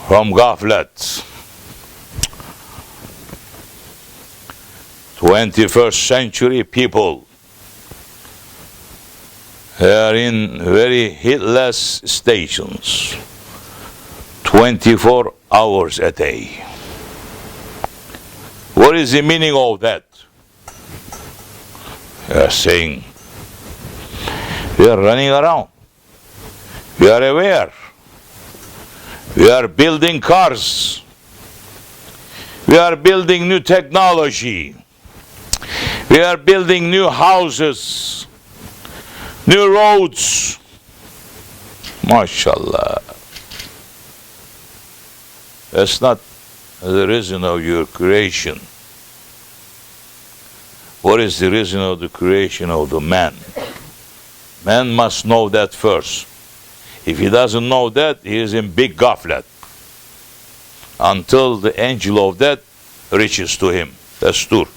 from Ghaflat. 21st century people, they are in very heedless stations, 24 hours a day. What is the meaning of that? They are saying, we are running around, we are aware, we are building cars, we are building new technology, we are building new houses, new roads. MashaAllah. That's not the reason of your creation. What is the reason of the creation of the man? Man must know that first. If he doesn't know that, he is in big ghaflat until the angel of death reaches to him. Dastur.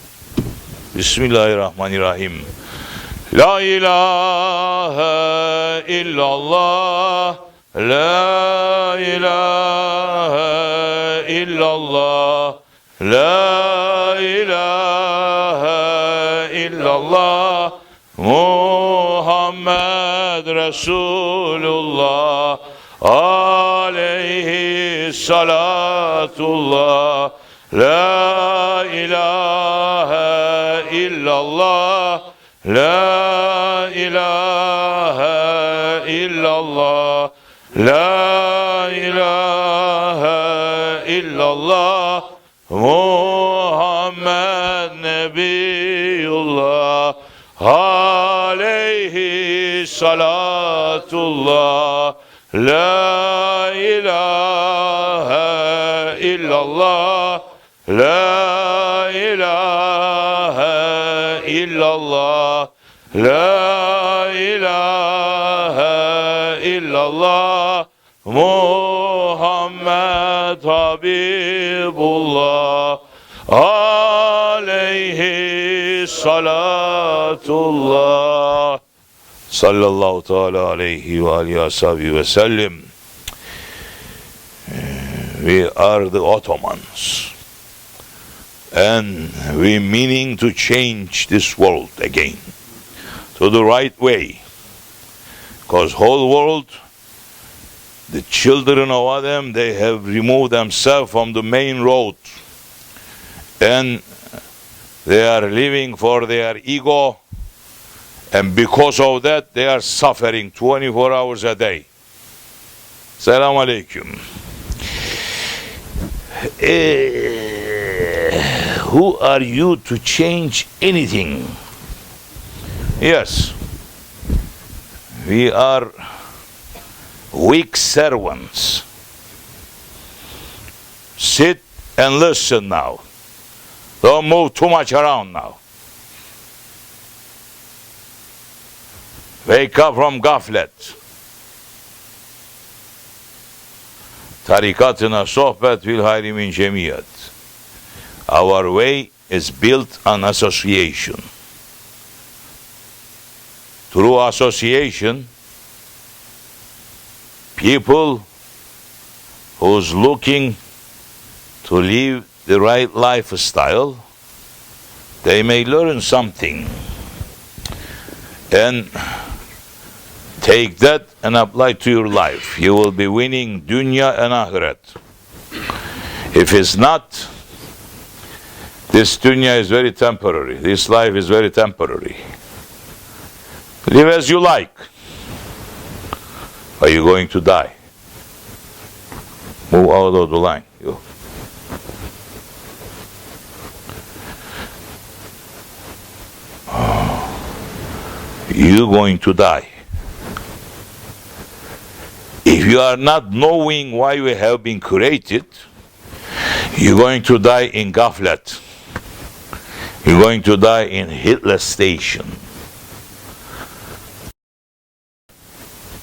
Bismillahirrahmanirrahim. La ilaha illallah, la ilaha illallah, la ilaha illallah, Muhammad Rasulullah, alayhi salatullah, la ilaha illallah, la ilaha illallah, la ilaha illallah, Muhammad Nabiullah, alayhi salatullah, la ilaha illallah, la ilaha illallah, la ilaha illallah, Muhammad Habibullah, alayhi salatullah. Sallallahu ta'ala alayhi wa alihi wa sahbihi wa sallim. We are the Ottomans, and we meaning to change this world again to the right way, because whole world, the children of Adam, they have removed themselves from the main road, and they are living for their ego, and because of that they are suffering 24 hours a day. Salam alaikum. Who are you to change anything? Yes, we are weak servants. Sit and listen now. Don't move too much around now. Wake up from Ghaflat. Tarikatına sohbet fil hayri min cemiyet. Our way is built on association. Through association, people who's looking to live the right lifestyle, they may learn something and take that and apply to your life. You will be winning dunya and akhirat. If it's not, this dunya is very temporary. This life is very temporary. Live as you like. Are you going to die? Move out of the line. You're going to die. If you are not knowing why you have been created, you're going to die in Ghaflat. You're going to die in heedless station.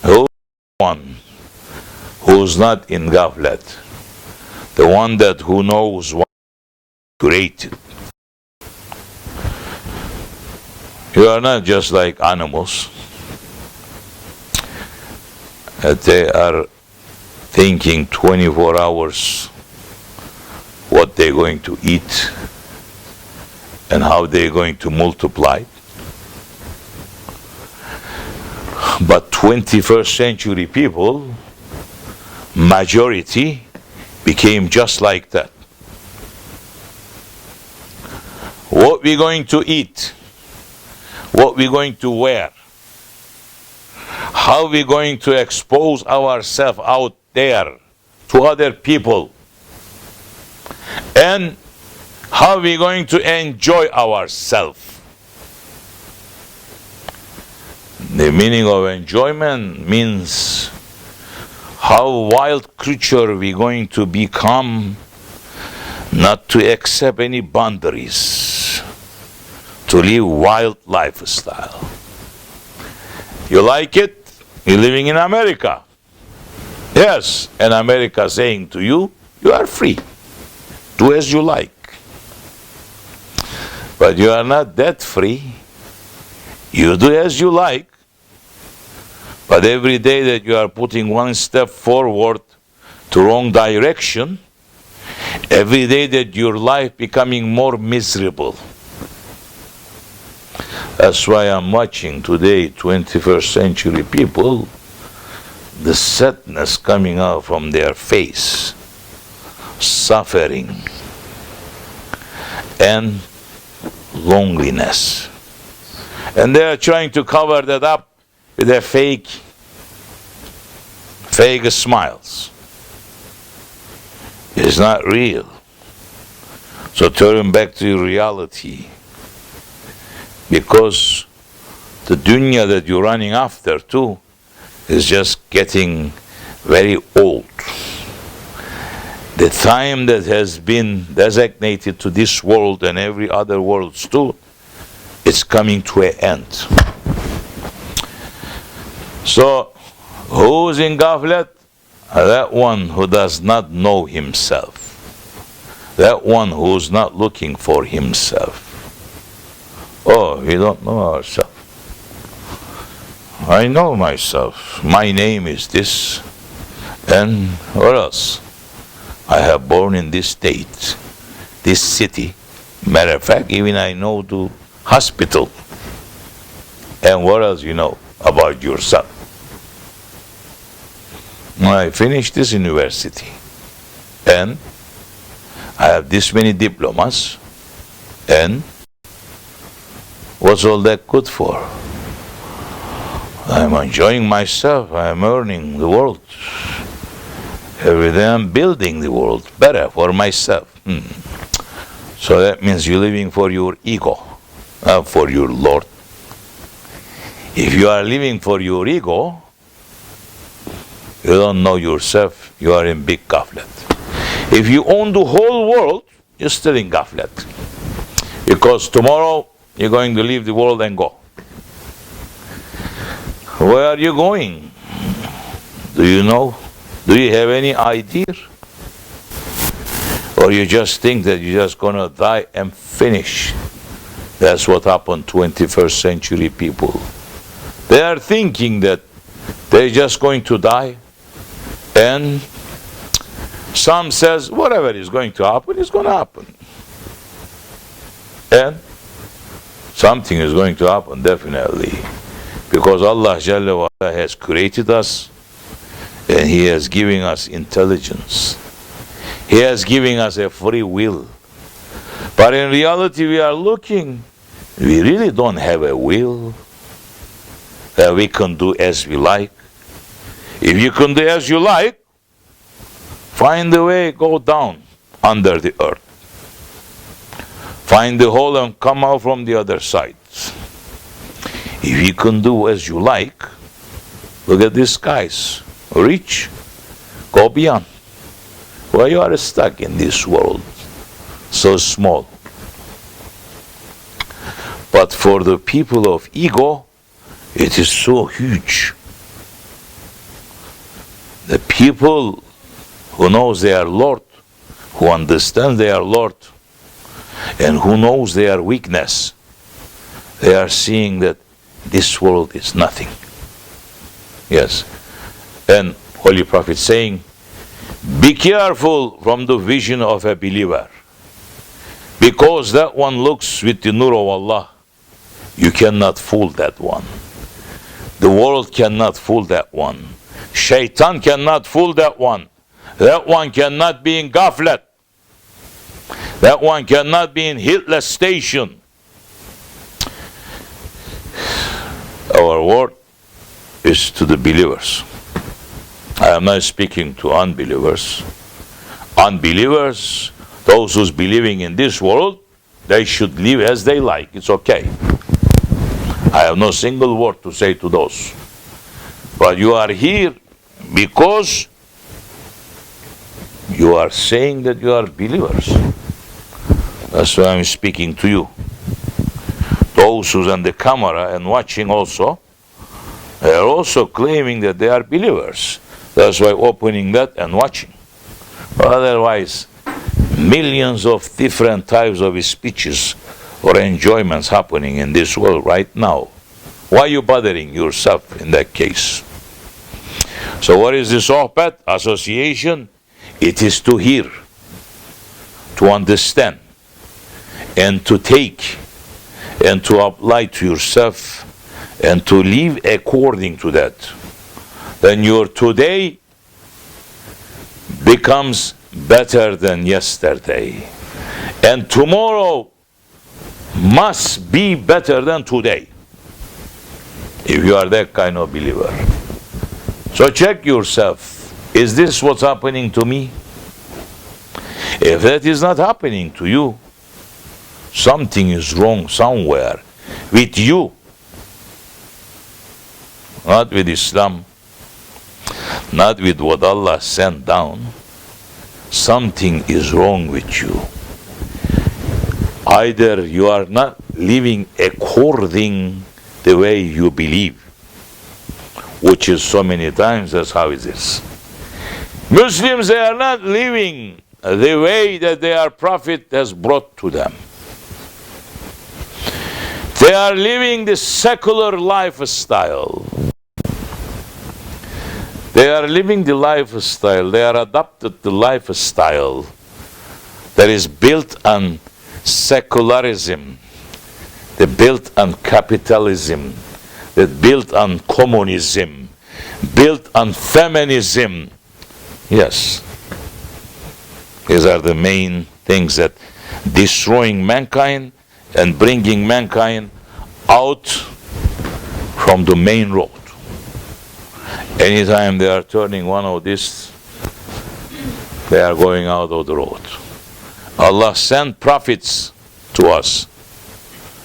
Who one who's not in Ghaflat? The one who knows what created. You are not just like animals. They are thinking 24 hours what they're going to eat and how they're going to multiply. But 21st century people, majority, became just like that. What we're going to eat, what we're going to wear, how we're going to expose ourselves out there to other people, and how we're going to enjoy ourselves. The meaning of enjoyment means how wild creature we're going to become, not to accept any boundaries, to live wild lifestyle. You like it? You're living in America. Yes, and America saying to you, you are free. Do as you like. But you are not that free. You do as you like. But every day that you are putting one step forward to wrong direction, every day that your life becoming more miserable. That's why I'm watching today 21st century people, the sadness coming out from their face, suffering, and loneliness. And they are trying to cover that up with their fake smiles. It's not real. So turn back to reality. Because the dunya that you're running after too is just getting very old. The time that has been designated to this world and every other world too, it's coming to an end. So, who's in ghaflat? That one who does not know himself. That one who's not looking for himself. Oh, we don't know ourselves. I know myself. My name is this. And what else? I have born in this state, this city. Matter of fact, even I know the hospital. And what else you know about yourself? I finished this university. And I have this many diplomas. And what's all that good for? I'm enjoying myself. I'm earning the world. Every day I'm building the world better for myself. So that means you're living for your ego, not for your Lord. If you are living for your ego, you don't know yourself, you are in big ghaflat. If you own the whole world, you're still in ghaflat. Because tomorrow, you're going to leave the world and go. Where are you going? Do you know? Do you have any idea? Or you just think that you're just going to die and finish? That's what happened to 21st century people. They are thinking that they're just going to die. And some says, whatever is going to happen, is going to happen. And something is going to happen, definitely. Because Allah Jalla wa Ala has created us and He has given us intelligence. He has given us a free will. But in reality, we are looking, we really don't have a will that we can do as we like. If you can do as you like, find a way, go down under the earth. Find the hole and come out from the other side. If you can do as you like, look at these guys. Reach, go beyond. Why you are stuck in this world, so small. But for the people of ego, it is so huge. The people who knows their Lord, who understand their Lord, and who knows their weakness, they are seeing that this world is nothing. Yes. And Holy Prophet saying, Be careful from the vision of a believer, because that one looks with the nur of Allah. You cannot fool that one. The world cannot fool that one. Shaitan cannot fool that one. That one cannot be in ghaflat. That one cannot be in hitless station. Our word is to the believers. I am not speaking to unbelievers. Unbelievers, those who's believing in this world, they should live as they like. It's okay. I have no single word to say to those. But you are here because you are saying that you are believers. That's why I'm speaking to you. Those who's on the camera and watching also, they are also claiming that they are believers. That's why opening that and watching. Otherwise, millions of different types of speeches or enjoyments happening in this world right now. Why are you bothering yourself in that case? So what is the Sohbet? Association? It is to hear, to understand, and to take, and to apply to yourself, and to live according to that. Then your today becomes better than yesterday. And tomorrow must be better than today, if you are that kind of believer. So check yourself. Is this what's happening to me? If that is not happening to you, something is wrong somewhere with you. Not with Islam, not with what Allah sent down. Something is wrong with you. Either you are not living according the way you believe, which is so many times that's how it is. Muslims, they are not living the way that their Prophet has brought to them. They are living the secular lifestyle. They are living the lifestyle. They are adopted the lifestyle that is built on secularism, that built on capitalism, that built on communism, built on feminism. Yes. These are the main things that destroying mankind and bringing mankind out from the main road. Anytime they are turning one of these, they are going out of the road. Allah sent prophets to us.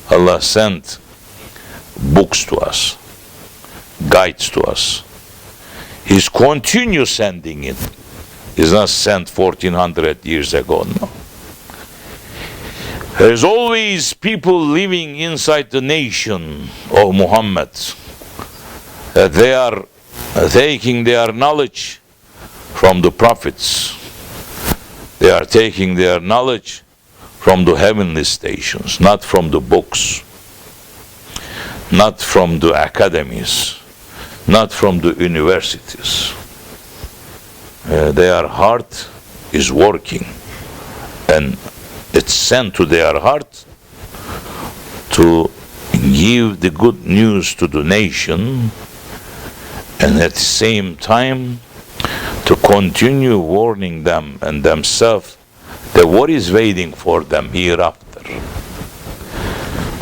Allah sent books to us, guides to us. He's continue sending it. He's not sent 1400 years ago, no. There's always people living inside the nation of Muhammad. They are taking their knowledge from the prophets. They are taking their knowledge from the heavenly stations, not from the books, not from the academies, not from the universities. Their heart is working, and it's sent to their heart to give the good news to the nation, and at the same time to continue warning them and themselves that what is waiting for them hereafter.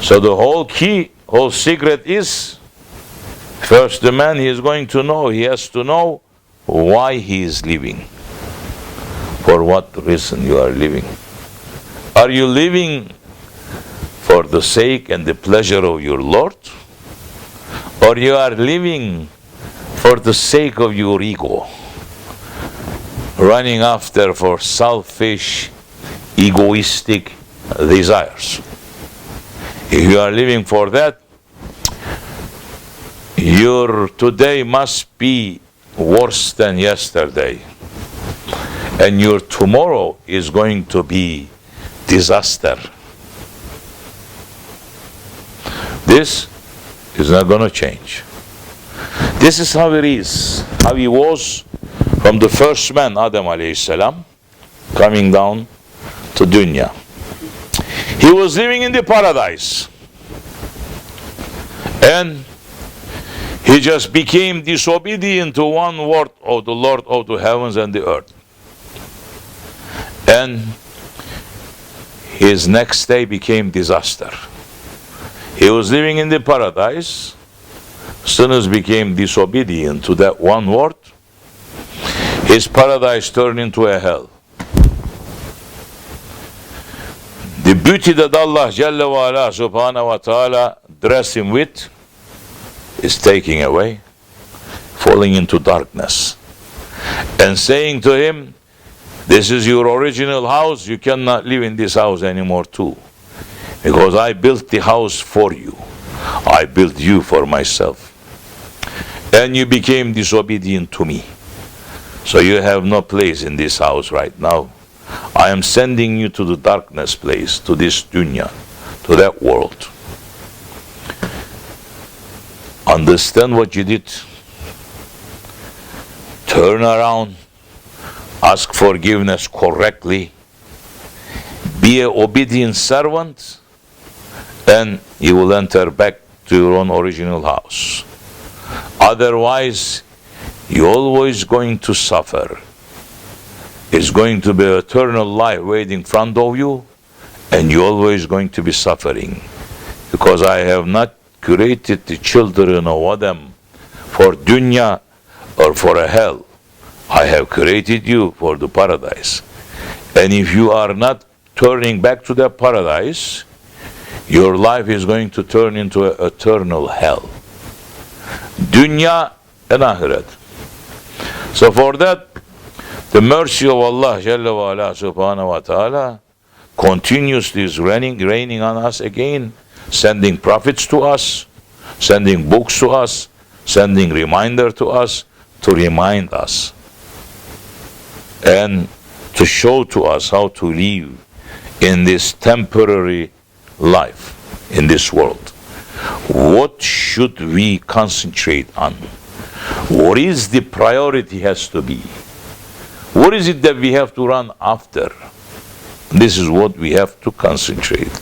So the whole key, whole secret is, first the man, he is going to know, he has to know why he is living. For what reason you are living. Are you living for the sake and the pleasure of your Lord? Or you are living for the sake of your ego? Running after for selfish, egoistic desires. If you are living for that, your today must be worse than yesterday. And your tomorrow is going to be disaster. This is not going to change. This is how it is, how he was from the first man, Adam alayhi salam, coming down to dunya. He was living in the paradise, and he just became disobedient to one word of the Lord of the heavens and the earth. And his next day became disaster. He was living in the paradise. Sinners became disobedient to that one word. His paradise turned into a hell. The beauty that Allah Jalla wa Ala Subhanahu wa Ta'ala dressed him with is taking away, falling into darkness, and saying to him, this is your original house, you cannot live in this house anymore too, because I built the house for you. I built you for myself, and you became disobedient to me, so you have no place in this house right now. I am sending you to the darkness place, to this dunya, to that world. Understand what you did. Turn around, ask forgiveness correctly, be an obedient servant, and you will enter back to your own original house. Otherwise, you're always going to suffer. It's going to be eternal life waiting in front of you, and you're always going to be suffering, because I have not created the children of Adam for dunya or for a hell. I have created you for the paradise. And if you are not turning back to that paradise, your life is going to turn into an eternal hell. Dunya and akhirat. So for that, the mercy of Allah Jalla wa Ala Subhanahu wa Ta'ala continuously is raining on us again, sending prophets to us, sending books to us, sending reminder to us, to remind us and to show to us how to live in this temporary life, in this world. What should we concentrate on? What is the priority has to be? What is it that we have to run after? This is what we have to concentrate.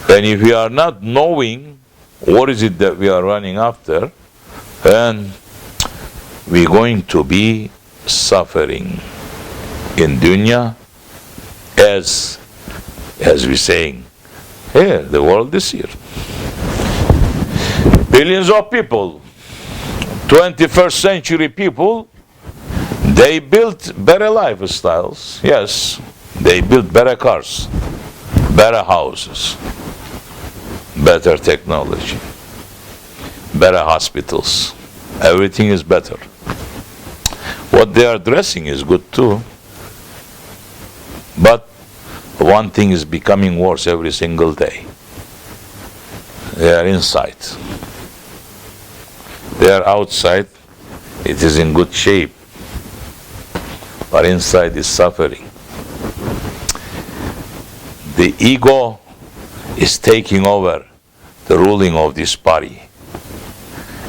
And if we are not knowing what is it that we are running after, then we're going to be suffering in dunya, as we're saying here, the world this year. Billions of people, 21st century people, they built better lifestyles. Yes, they built better cars, better houses, better technology, better hospitals. Everything is better. What they are dressing is good too. But one thing is becoming worse every single day. They are inside. They are outside. It is in good shape. But inside is suffering. The ego is taking over the ruling of this body.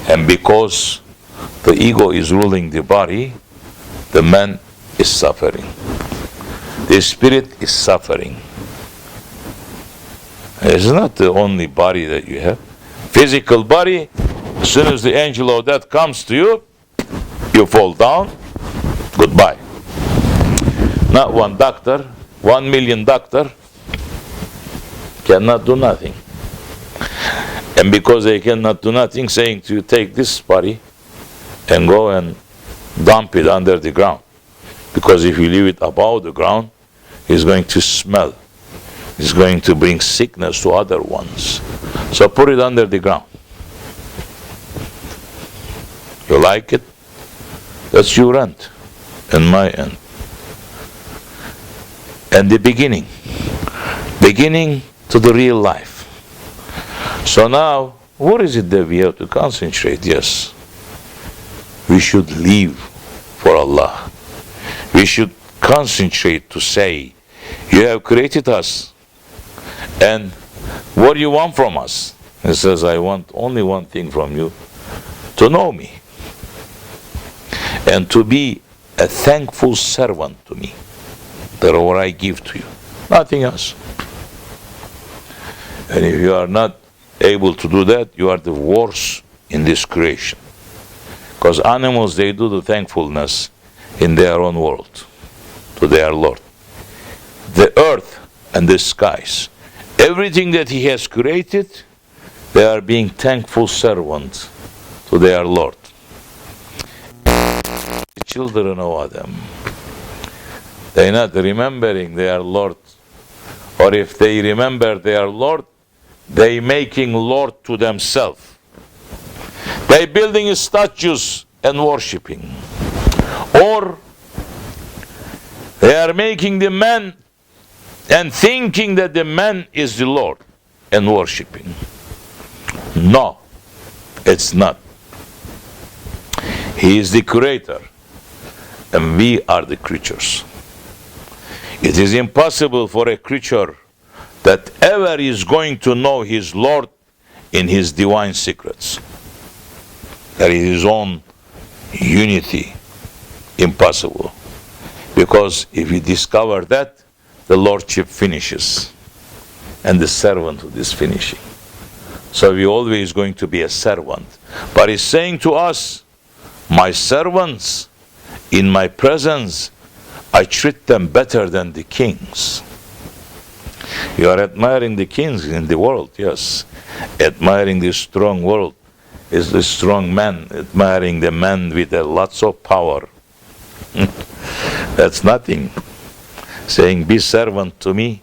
And because the ego is ruling the body, the man is suffering. The spirit is suffering. It's not the only body that you have. Physical body, as soon as the angel of death comes to you, you fall down, goodbye. Not one doctor, 1 million doctor cannot do nothing. And because they cannot do nothing, saying to you, take this body and go and dump it under the ground. Because if you leave it above the ground, it's going to smell. It's going to bring sickness to other ones. So put it under the ground. You like it? That's your end and my end. And the beginning to the real life. So now, what is it that we have to concentrate? Yes, we should live for Allah. We should concentrate to say, you have created us, and what do you want from us? He says, I want only one thing from you, to know me, and to be a thankful servant to me. Therefore I give to you. Nothing else. And if you are not able to do that, you are the worst in this creation. Because animals, they do the thankfulness in their own world, to their Lord. The earth and the skies, everything that He has created, they are being thankful servants to their Lord. The children of Adam, they are not remembering their Lord. Or if they remember their Lord, they making Lord to themselves. They building statues and worshipping. Or they are making the man and thinking that the man is the Lord and worshipping. No, it's not. He is the creator and we are the creatures. It is impossible for a creature that ever is going to know his Lord in his divine secrets. That is his own unity. Impossible. Because if you discover that, the lordship finishes. And the servanthood is finishing. So we always going to be a servant. But he's saying to us, my servants, in my presence, I treat them better than the kings. You are admiring the kings in the world, yes. Admiring the strong world is the strong man. Admiring the man with lots of power. That's nothing. Saying, be servant to me.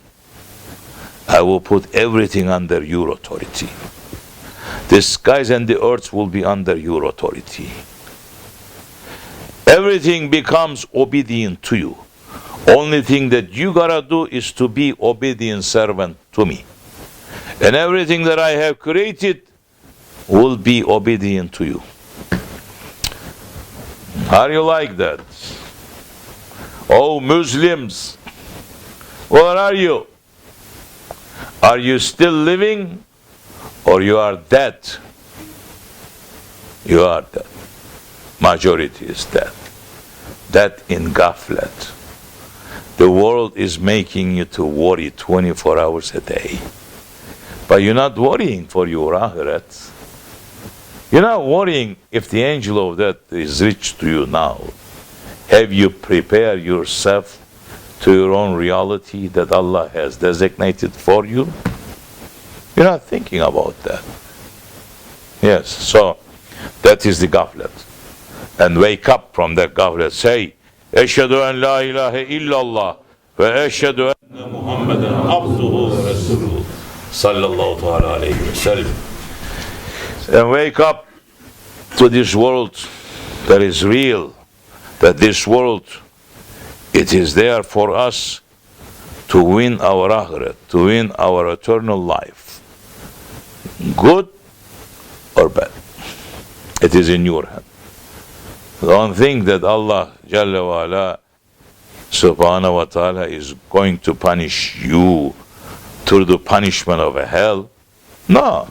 I will put everything under your authority. The skies and the earth will be under your authority. Everything becomes obedient to you. Only thing that you gotta do is to be obedient servant to me. And everything that I have created will be obedient to you. Are you like that? Oh, Muslims, where are you? Are you still living or you are dead? You are dead. Majority is dead. Dead in ghaflat. The world is making you to worry 24 hours a day. But you're not worrying for your akhirat. You're not worrying if the angel of death is reached to you now. Have you prepared yourself to your own reality that Allah has designated for you? You're not thinking about that. Yes, so that is the ghaflat. And wake up from that ghaflat. Say, Eşhedü en la ilahe illallah ve eşhedü enne Muhammeden abduhu ve resuluhu sallallahu teala aleyhi ve sellem. And wake up to this world that is real, that this world, it is there for us to win our akhirat, to win our eternal life. Good or bad, it is in your hand. Don't think that Allah Jalla wa Ala Subhanahu wa Ta'ala is going to punish you through the punishment of a hell. No.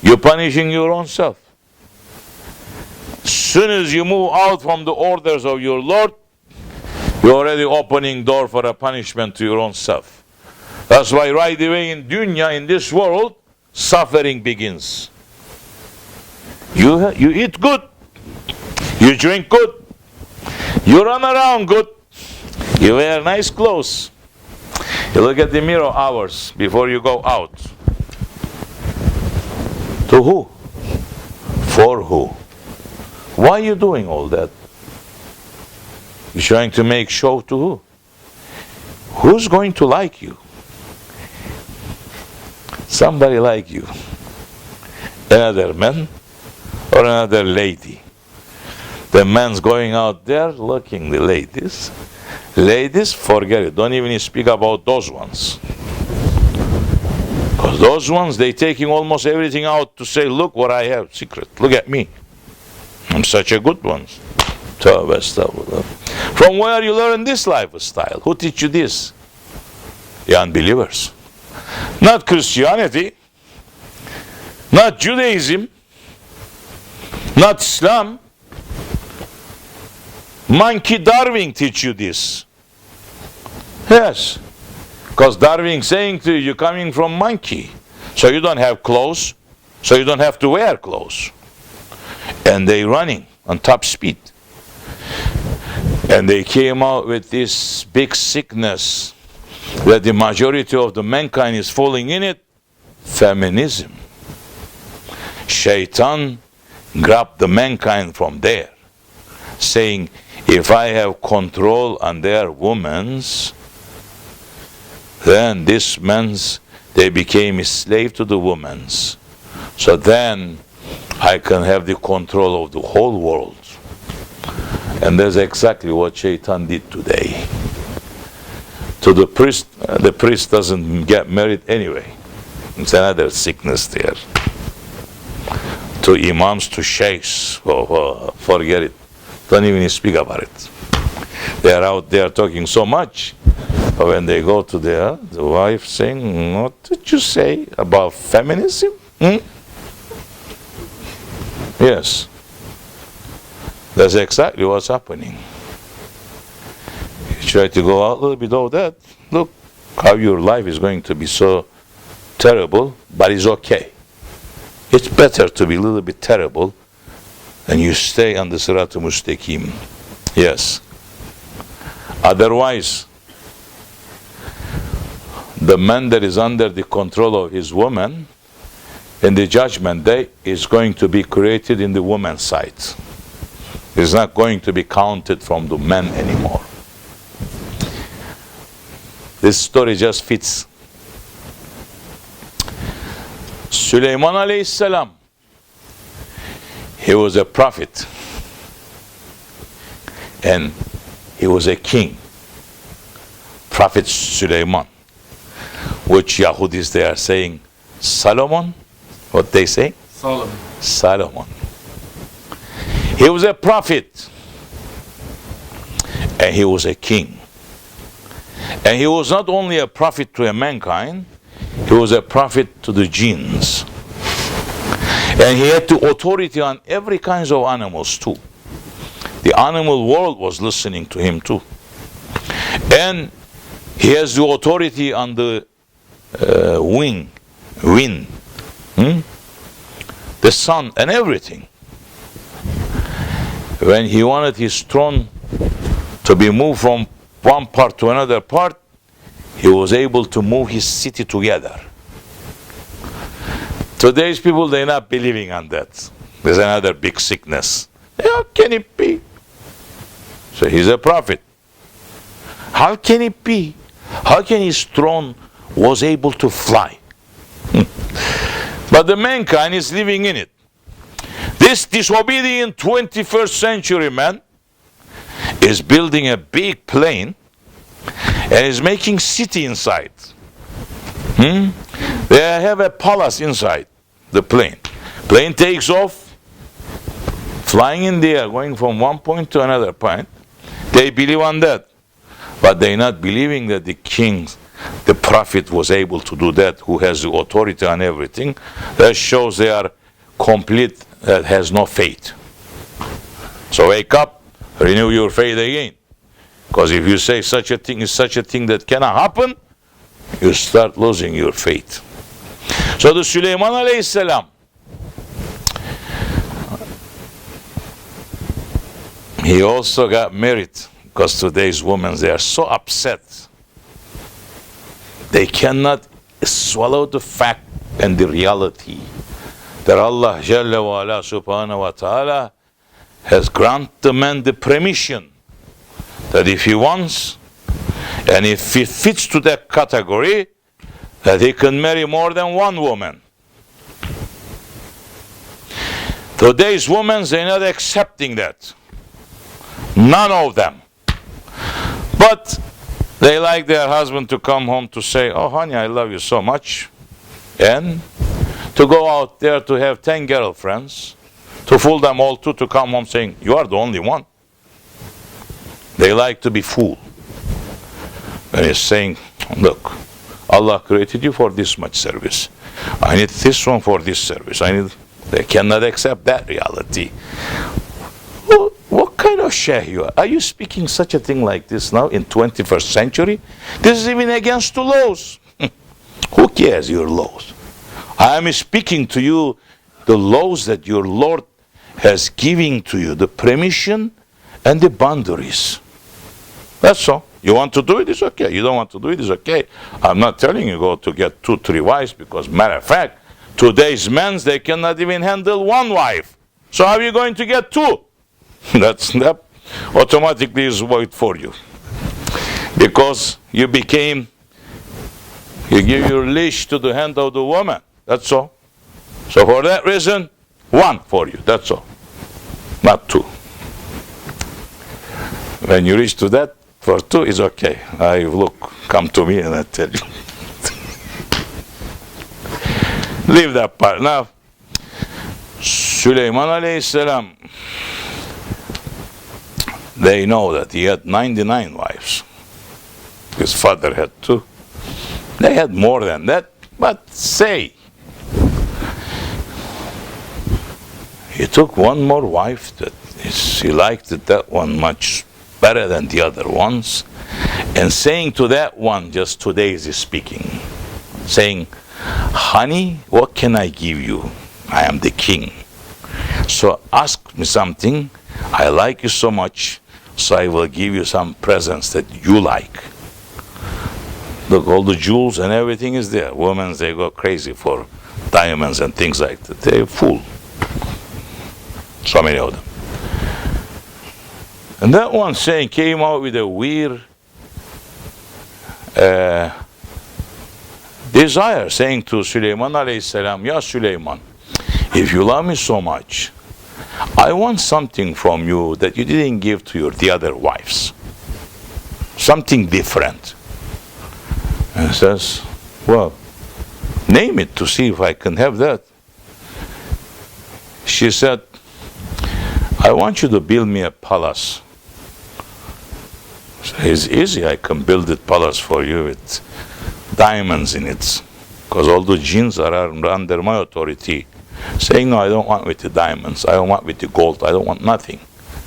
You're punishing your own self. As soon as you move out from the orders of your Lord, you're already opening door for a punishment to your own self. That's why right away in dunya, in this world, suffering begins. You eat good. You drink good. You run around good. You wear nice clothes. You look at the mirror hours before you go out. To who? For who? Why are you doing all that? You're trying to make show to who? Who's going to like you? Somebody like you. Another man or another lady. The man's going out there looking the ladies. Ladies, forget it. Don't even speak about those ones. Because those ones, they taking almost everything out to say, look what I have, secret. Look at me. I'm such a good one. From where you learn this lifestyle? Who teach you this? The unbelievers. Not Christianity. Not Judaism. Not Islam. Monkey Darwin teach you this. Yes. Because Darwin saying to you, you're coming from monkey. So you don't have clothes. So you don't have to wear clothes. And they running on top speed. And they came out with this big sickness that the majority of the mankind is falling in it. Feminism. Shaitan grabbed the mankind from there, saying, if I have control on their women's, then this men's, they became a slave to the women's. So then I can have the control of the whole world. And that's exactly what Shaitan did today. To the priest doesn't get married anyway. It's another sickness there. To imams, to sheikhs, forget it. Don't even speak about it. They are out there talking so much. But when they go to the wife saying, what did you say about feminism? Yes. That's exactly what's happening. You try to go out a little bit of that. Look how your life is going to be so terrible, but it's okay. It's better to be a little bit terrible than you stay on the Siratul Mustaqim. Yes. Otherwise, the man that is under the control of his woman in the judgment day is going to be created in the woman's side. It's not going to be counted from the men anymore. This story just fits. Süleyman Aleyhisselam, he was a prophet and he was a king. Prophet Süleyman, which Yahudis they are saying Solomon. What they say? Solomon. He was a prophet and he was a king. And he was not only a prophet to mankind, he was a prophet to the jinns. And he had the authority on every kind of animals too. The animal world was listening to him too. And he has the authority on the wind, the sun and everything. When he wanted his throne to be moved from one part to another part, he was able to move his city together. Today's people, they're not believing on that. There's another big sickness. How can it be? So he's a prophet. How can it be? How can his throne was able to fly? But the mankind is living in it. This disobedient 21st century man is building a big plane and is making city inside. They have a palace inside the plane. Plane takes off, flying in the air, going from one point to another point. They believe on that. But they're not believing that the king, the prophet was able to do that, who has the authority on everything. That shows they are complete, that has no faith. So wake up, renew your faith again. Because if you say such a thing is such a thing that cannot happen, you start losing your faith. So the Süleyman Aleyhisselam, he also got married, because today's women, they are so upset. They cannot swallow the fact and the reality that Allah Jalla wa Ala Subhanahu wa Ta'ala has granted the man the permission that if he wants, and if he fits to that category, that he can marry more than one woman. Today's women, they're not accepting that. None of them. But they like their husband to come home to say, oh honey, I love you so much. And to go out there to have 10 girlfriends, to fool them all to come home saying, you are the only one. They like to be fooled. And he's saying, look, Allah created you for this much service. I need this one for this service. They cannot accept that reality. What kind kind of Shaykh you are? Are you speaking such a thing like this now in 21st century? This is even against the laws. Who cares your laws? I am speaking to you the laws that your Lord has given to you, the permission and the boundaries. That's all. You want to do it, it's okay. You don't want to do it, it's okay. I'm not telling you go to get 2, 3 wives, because matter of fact, today's men, they cannot even handle 1 wife. So how are you going to get 2? That automatically is void for you. Because you give your leash to the hand of the woman. That's all. So for that reason, 1 for you. That's all. Not 2. When you reach to that, for 2 is okay. Come to me and I tell you. Leave that part. Now, Süleyman Aleyhisselam, they know that he had 99 wives. His father had 2. They had more than that, but say, he took 1 more wife that he liked that one much better than the other ones, and saying to that one, just today is speaking, saying, honey, what can I give you? I am the king. So ask me something. I like you so much, so I will give you some presents that you like. Look, all the jewels and everything is there. Women, they go crazy for diamonds and things like that. They're full. So many of them. And that one saying came out with a weird desire, saying to Süleyman alayhi salam, Ya Süleyman, if you love me so much, I want something from you that you didn't give to the other wives. Something different. And he says, well, name it to see if I can have that. She said, I want you to build me a palace. So it's easy, I can build a palace for you with diamonds in it. Because all the jinns are under my authority. Saying, no, I don't want with the diamonds, I don't want with the gold, I don't want nothing.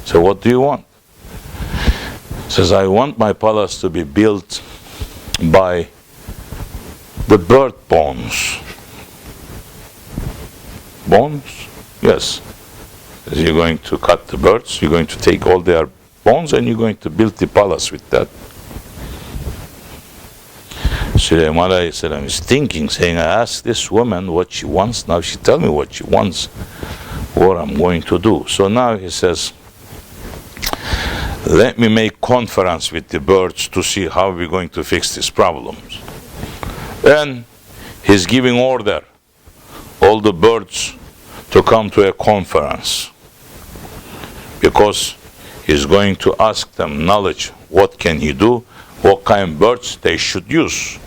So what do you want? Says, I want my palace to be built by the bird bones. Bones? Yes. Says, you're going to cut the birds, you're going to take all their bones, and you're going to build the palace with that. Süleyman alayhi salam is thinking, saying, I asked this woman what she wants, now she tell me what she wants, what I'm going to do. So now he says, let me make conference with the birds to see how we're going to fix these problems. Then he's giving order, all the birds to come to a conference, because he's going to ask them knowledge, what can he do, what kind of birds they should use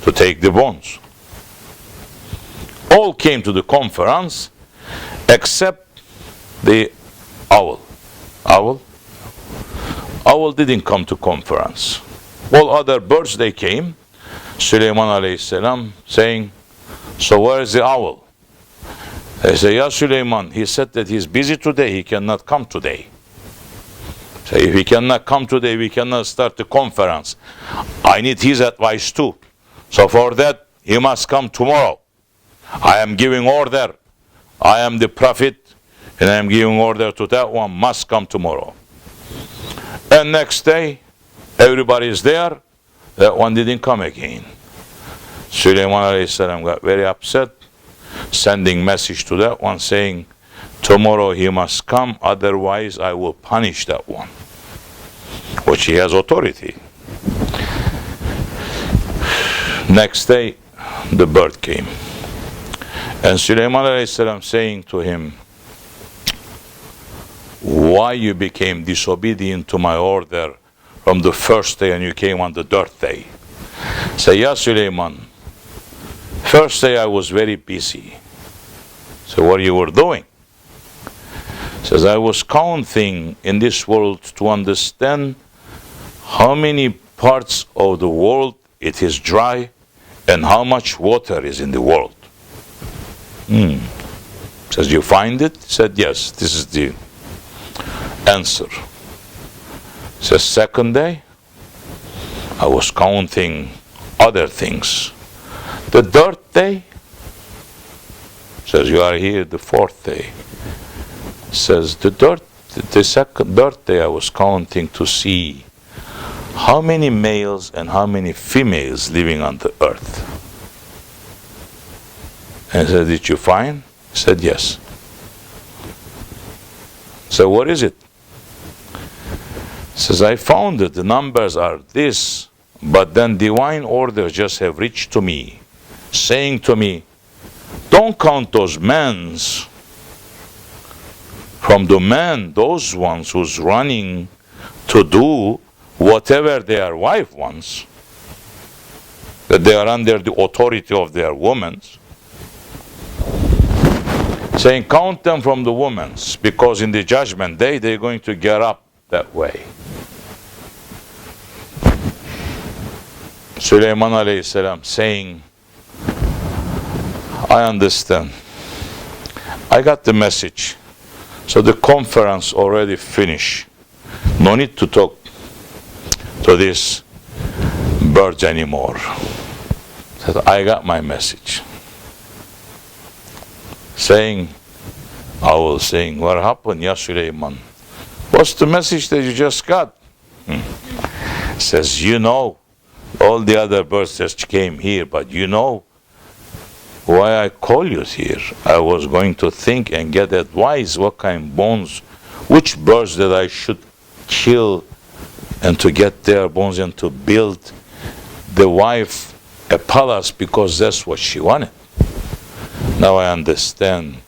to take the bones. All came to the conference except the owl. Owl didn't come to conference. All other birds, they came. Süleyman alayhi salam saying, so where is the owl? They say, Ya Süleyman, he said that he's busy today, he cannot come today. So if he cannot come today, we cannot start the conference. I need his advice too. So for that, he must come tomorrow. I am giving order. I am the prophet, and I am giving order to that one, must come tomorrow. And next day, everybody is there. That one didn't come again. Süleyman alayhi salam got very upset, sending message to that one saying, tomorrow he must come, otherwise I will punish that one. Which he has authority. Next day, the bird came. And Süleyman alayhi salam saying to him, why you became disobedient to my order from the first day and you came on the 3rd day? Say, Ya Süleyman, first day I was very busy. So what you were doing? Says, I was counting in this world to understand how many parts of the world it is dry and how much water is in the world. Says, you find it? Said, yes, this is the answer. Says second day, I was counting other thirds. The third day, says you are here the fourth day. Says the third day I was counting to see how many males and how many females living on the earth. And I said, did you find? He said, yes. So what is it? He says, I found that the numbers are this, but then divine orders just have reached to me, saying to me, don't count those men. From the men, those ones who's running to do whatever their wife wants, that they are under the authority of their women, saying count them from the women, because in the judgment day they're going to get up that way. Süleyman alayhi salam saying, I understand. I got the message. So the conference already finished. No need to talk to these birds anymore. So I got my message. Saying, I was saying, what happened, Ya Süleyman? What's the message that you just got? Says, you know, all the other birds just came here, but you know why I call you here. I was going to think and get advice what kind of bones, which birds that I should kill, and to get their bones and to build the wife a palace, because that's what she wanted. Now I understand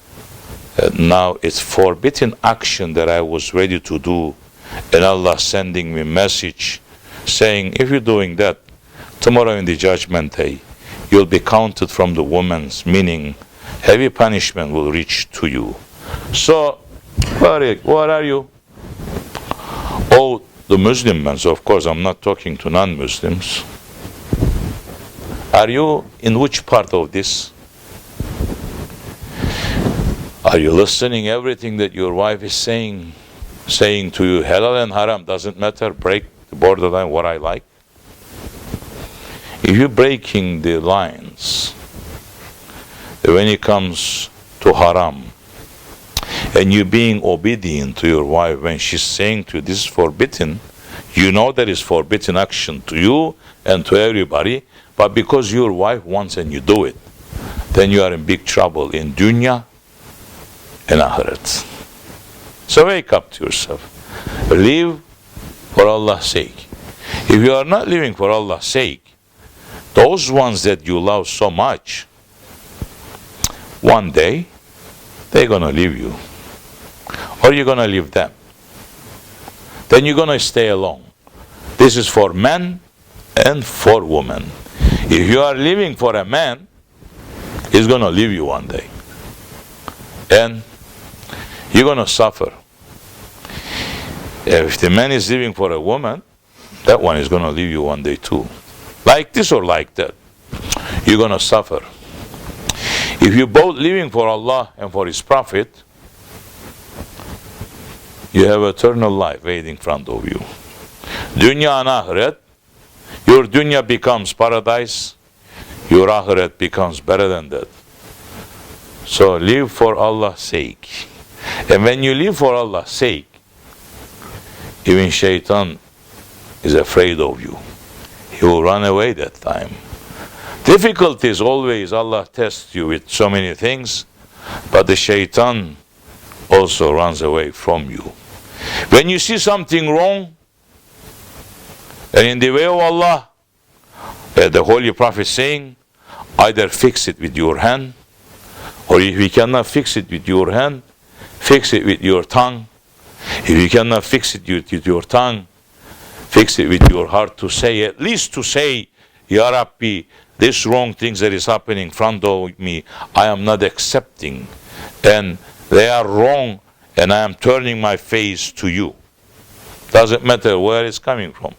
that now it's forbidden action that I was ready to do, and Allah sending me message saying, if you're doing that, tomorrow in the judgment day, you'll be counted from the women's, meaning heavy punishment will reach to you. So, what are you? Oh, the Muslim men, of course, I'm not talking to non-Muslims. Are you in which part of this? Are you listening everything that your wife is saying to you, halal and haram, doesn't matter, break the borderline, what I like? If you're breaking the lines, when it comes to haram, and you being obedient to your wife when she's saying to you, this is forbidden, you know that is forbidden action to you and to everybody, but because your wife wants and you do it, then you are in big trouble in dunya and akhirat. So wake up to yourself. Live for Allah's sake. If you are not living for Allah's sake, those ones that you love so much, one day, they're going to leave you. Or you're going to leave them. Then you're going to stay alone. This is for men and for women. If you are living for a man, he's going to leave you one day. And you're going to suffer. If the man is living for a woman, that one is going to leave you one day too. Like this or like that, you're going to suffer. If you're both living for Allah and for His Prophet, you have eternal life waiting in front of you. Dunya and akhirat, your dunya becomes paradise, your akhirat becomes better than that. So live for Allah's sake. And when you live for Allah's sake, even shaitan is afraid of you. He will run away that time. Difficulties always, Allah tests you with so many things, but the shaitan also runs away from you. When you see something wrong, and in the way of Allah, the Holy Prophet saying, either fix it with your hand, or if you cannot fix it with your hand, fix it with your tongue. If you cannot fix it with your tongue, fix it with your heart, to say, at least to say, Ya Rabbi, this wrong things that is happening in front of me, I am not accepting, and they are wrong, and I am turning my face to you. Doesn't matter where it's coming from,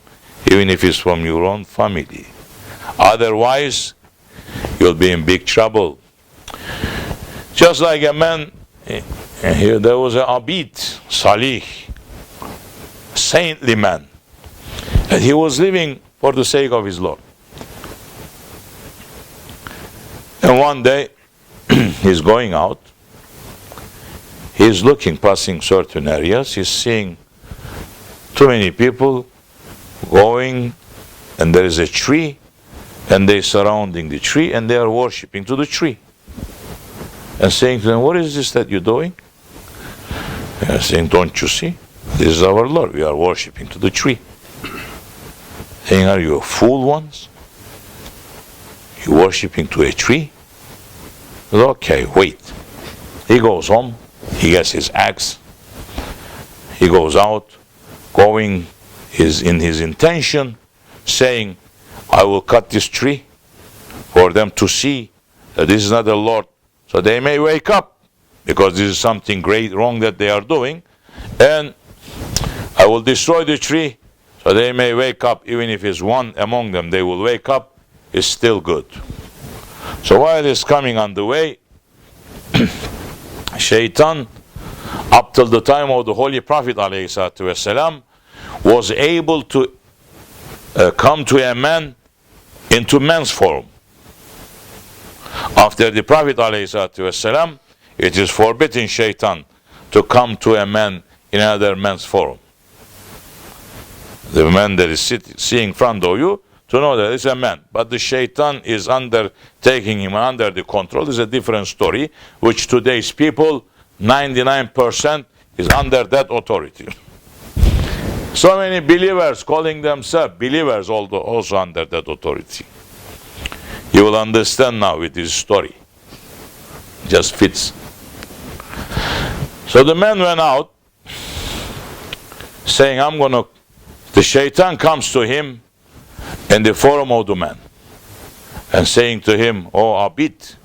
even if it's from your own family. Otherwise, you'll be in big trouble. Just like a man, here there was an Abid, Salih, saintly man, And he was living for the sake of his Lord. And one day, he's going out. He's looking, passing certain areas. He's seeing too many people going, and there is a tree, and they're surrounding the tree, and they are worshipping to the tree. And saying to them, what is this that you're doing? And they're saying, don't you see? This is our Lord. We are worshipping to the tree. Saying, are you fool ones? You're worshipping to a tree? Okay, wait. He goes home. He gets his axe. He goes out, going in his intention, saying, I will cut this tree for them to see that this is not the Lord, so they may wake up, because this is something great wrong that they are doing, and I will destroy the tree so they may wake up. Even if it's one among them, they will wake up. It's still good. So while it's coming on the way, Shaitan, up till the time of the Holy Prophet ﷺ, was able to come to a man into man's form. After the Prophet ﷺ, it is forbidden Shaitan to come to a man in another man's form. The man that is seeing in front of you, to know that it's a man. But the Shaitan is taking him under the control. Is a different story, which today's people, 99% is under that authority. So many believers calling themselves believers also under that authority. You will understand now with this story. Just fits. So the man went out saying, the Shaitan comes to him in the form of the man and saying to him, oh Abid,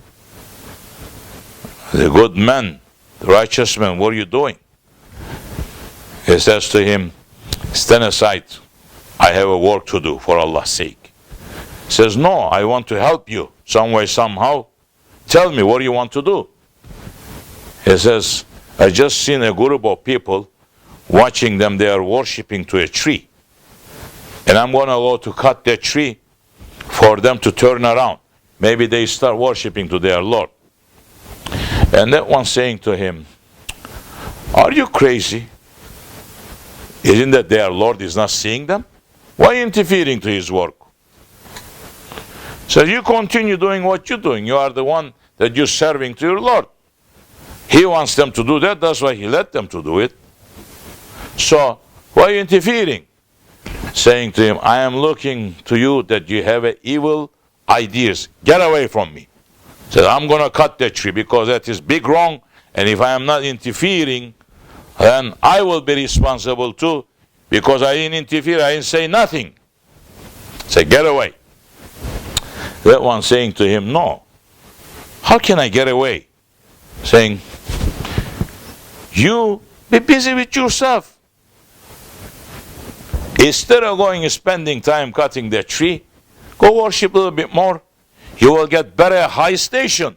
the good man, the righteous man, what are you doing? He says to him, stand aside, I have a work to do for Allah's sake. He says, no, I want to help you some way, somehow. Tell me, what do you want to do? He says, I just seen a group of people, watching them, they are worshipping to a tree. And I'm going to go to cut that tree for them to turn around. Maybe they start worshipping to their Lord. And that one saying to him, are you crazy? Isn't that their Lord is not seeing them? Why interfering to his work? So you continue doing what you're doing. You are the one that you're serving to your Lord. He wants them to do that. That's why he let them to do it. So why are you interfering? Saying to him, I am looking to you that you have evil ideas. Get away from me. Said, I'm going to cut that tree because that is big wrong. And if I am not interfering, then I will be responsible too, because I didn't interfere, I didn't say nothing. Say, get away. That one saying to him, no. How can I get away? Saying, you be busy with yourself. Instead of going and spending time cutting that tree, go worship a little bit more. You will get better high station.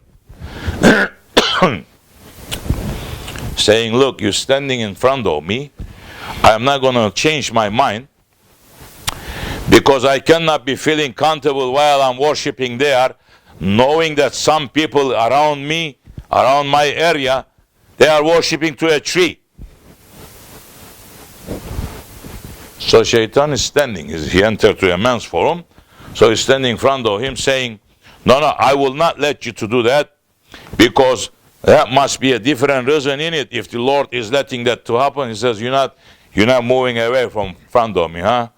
Saying, look, you're standing in front of me. I'm not going to change my mind, because I cannot be feeling comfortable while I'm worshiping there, knowing that some people around me, around my area, they are worshiping to a tree. So Shaitan is standing. He entered to a man's form. So he's standing in front of him saying, no, I will not let you to do that, because that must be a different reason in it. If the Lord is letting that to happen, he says, you're not moving away from front of me, huh?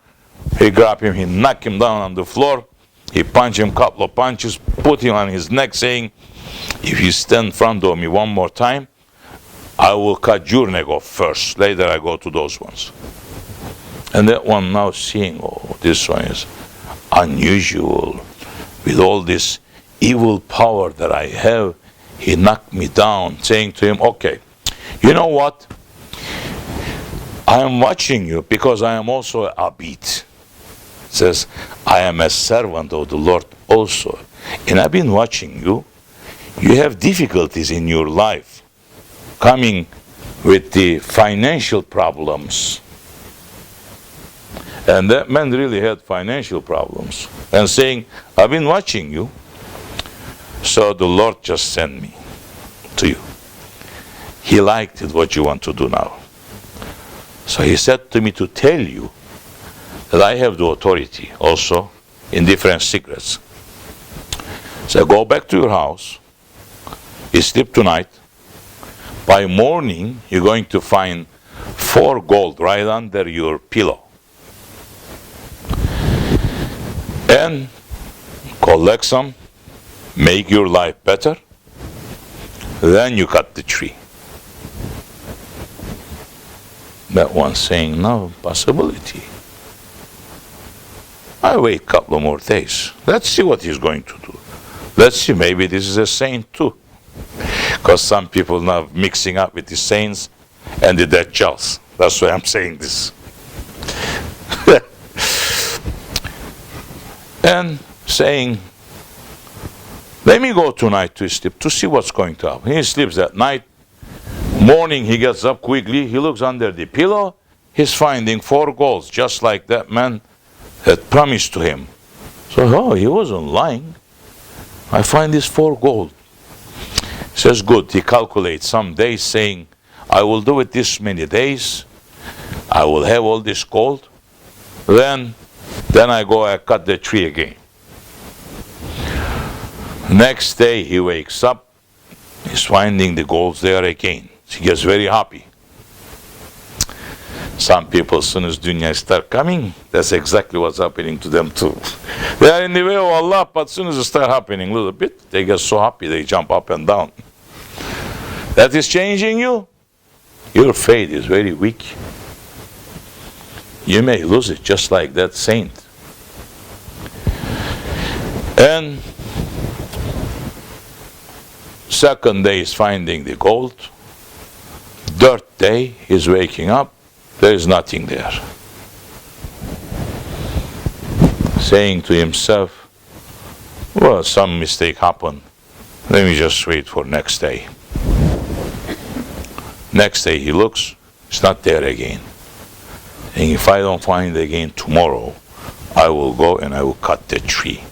He grabbed him, he knocked him down on the floor. He punched him a couple of punches, put him on his neck, saying, if you stand in front of me one more time, I will cut your neck off first. Later I go to those ones. And that one now seeing, oh, this one is unusual. With all this evil power that I have, he knocked me down, saying to him, okay, you know what? I am watching you because I am also a abid. Says, I am a servant of the Lord also. And I've been watching you. You have difficulties in your life, coming with the financial problems. And that man really had financial problems. And saying, I've been watching you, so the Lord just sent me to you. He liked it, what you want to do now. So he said to me to tell you that I have the authority also in different secrets. So go back to your house, you sleep tonight. By morning, you're going to find 4 gold right under your pillow. And collect some, make your life better, then you cut the tree. That one saying, no possibility. I wait a couple more days. Let's see what he's going to do. Let's see, maybe this is a saint too. Because some people now mixing up with the saints and the Dajjals. That's why I'm saying this. And saying, let me go tonight to sleep to see what's going to happen. He sleeps at night. Morning he gets up quickly. He looks under the pillow. He's finding 4 golds, just like that man had promised to him. So, he wasn't lying. I find this 4 gold. He says, good. He calculates some days, saying, I will do it this many days. I will have all this gold. Then I go and cut the tree again. Next day he wakes up. He's finding the golds there again. He gets very happy. Some people, as soon as dunya start coming, that's exactly what's happening to them too. They are in the way of Allah, but as soon as it start happening a little bit, they get so happy they jump up and down. That is changing you. Your faith is very weak. You may lose it just like that saint. And second day is finding the gold. Third day is waking up. There is nothing there. Saying to himself, well, some mistake happened. Let me just wait for next day. Next day he looks, it's not there again. And if I don't find it again tomorrow, I will go and I will cut the tree.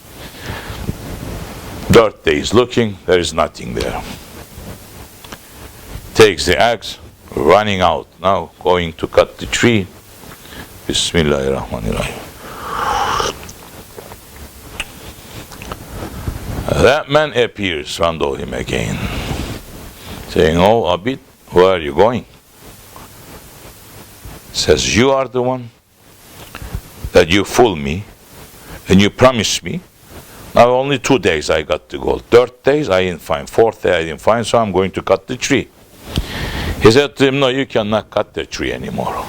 Third day is looking, there is nothing there. Takes the axe, running out, now going to cut the tree. Bismillahirrahmanirrahim. That man appears in front of him again, saying, oh, Abid, where are you going? Says, you are the one that you fool me and you promised me. Now only 2 days I got the gold. Third days I didn't find. Fourth day I didn't find, so I'm going to cut the tree. He said to him, no, you cannot cut the tree anymore.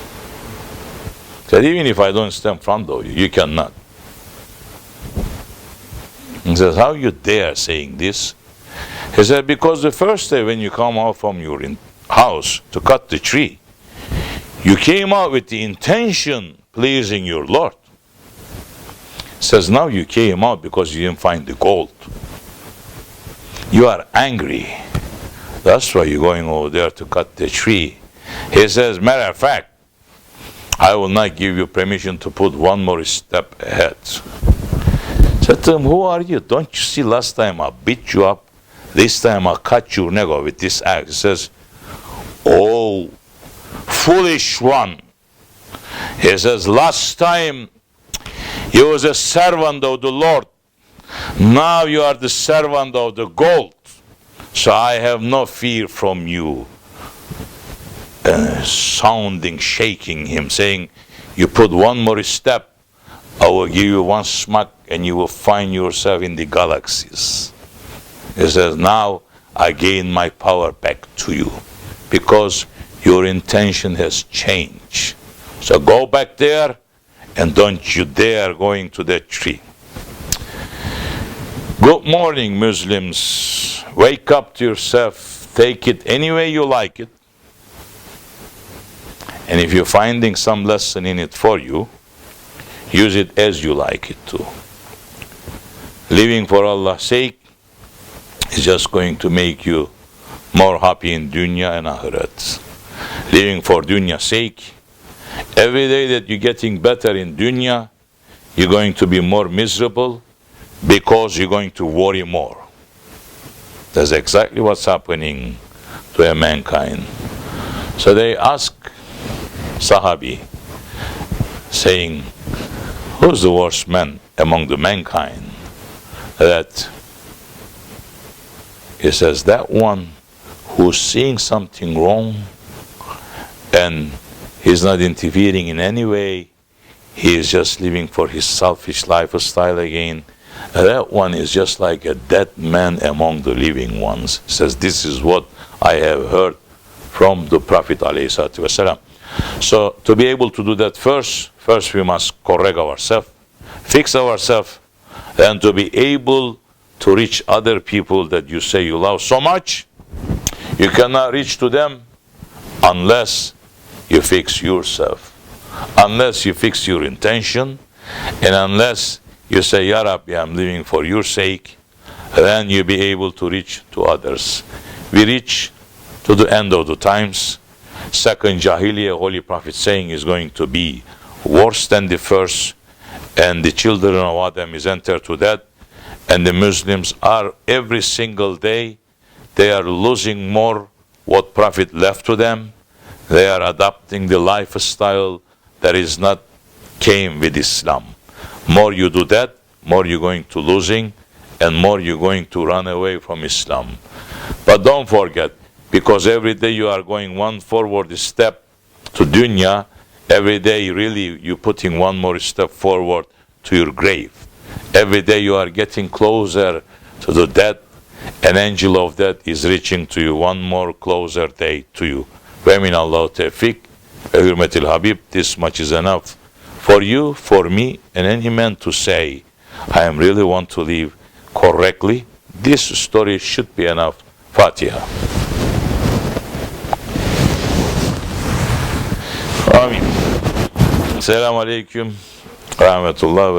He said, even if I don't stand in front of you, you cannot. He says, how you dare saying this? He said, because the first day when you come out from your house to cut the tree, you came out with the intention pleasing your Lord. He says, now you came out because you didn't find the gold. You are angry. That's why you're going over there to cut the tree. He says, matter of fact, I will not give you permission to put one more step ahead. Said to him, who are you? Don't you see last time I beat you up? This time I cut your neck off with this axe. He says, oh, foolish one. He says, last time you was a servant of the Lord. Now you are the servant of the gold. So I have no fear from you. Sounding, shaking him, saying, you put one more step, I will give you one smack and you will find yourself in the galaxies. He says, now I gain my power back to you because your intention has changed. So go back there and don't you dare going to that tree. Good morning, Muslims. Wake up to yourself. Take it any way you like it. And if you're finding some lesson in it for you, use it as you like it to. Living for Allah's sake is just going to make you more happy in dunya and akhirat. Living for dunya's sake Every day that you're getting better in dunya, you're going to be more miserable because you're going to worry more. That's exactly what's happening to a mankind. So they ask Sahabi, saying, who's the worst man among the mankind? That he says, that one who's seeing something wrong and he's not interfering in any way, he is just living for his selfish lifestyle again. That one is just like a dead man among the living ones. He says, this is what I have heard from the Prophet ﷺ. So to be able to do that, first we must correct ourselves, fix ourselves, and to be able to reach other people that you say you love so much. You cannot reach to them unless you fix yourself, unless you fix your intention, and unless you say, Ya Rabbi, I'm living for your sake, then you'll be able to reach to others. We reach to the end of the times. Second Jahiliyyah, Holy Prophet saying, is going to be worse than the first, and the children of Adam is entered to that, and the Muslims are every single day, they are losing more what Prophet left to them. They are adopting the lifestyle that is not came with Islam. More you do that, more you're going to losing, and more you're going to run away from Islam. But don't forget, because every day you are going one forward step to dunya, every day really you're putting one more step forward to your grave. Every day you are getting closer to the death. An angel of death is reaching to you, one more closer day to you. Min Allah tawfiq, hurmatil Habib, this much is enough for you, for me, and any man to say, I am really want to live correctly. This story should be enough. Fatiha. Amin. Selamun Aleyküm. Rahmetullah.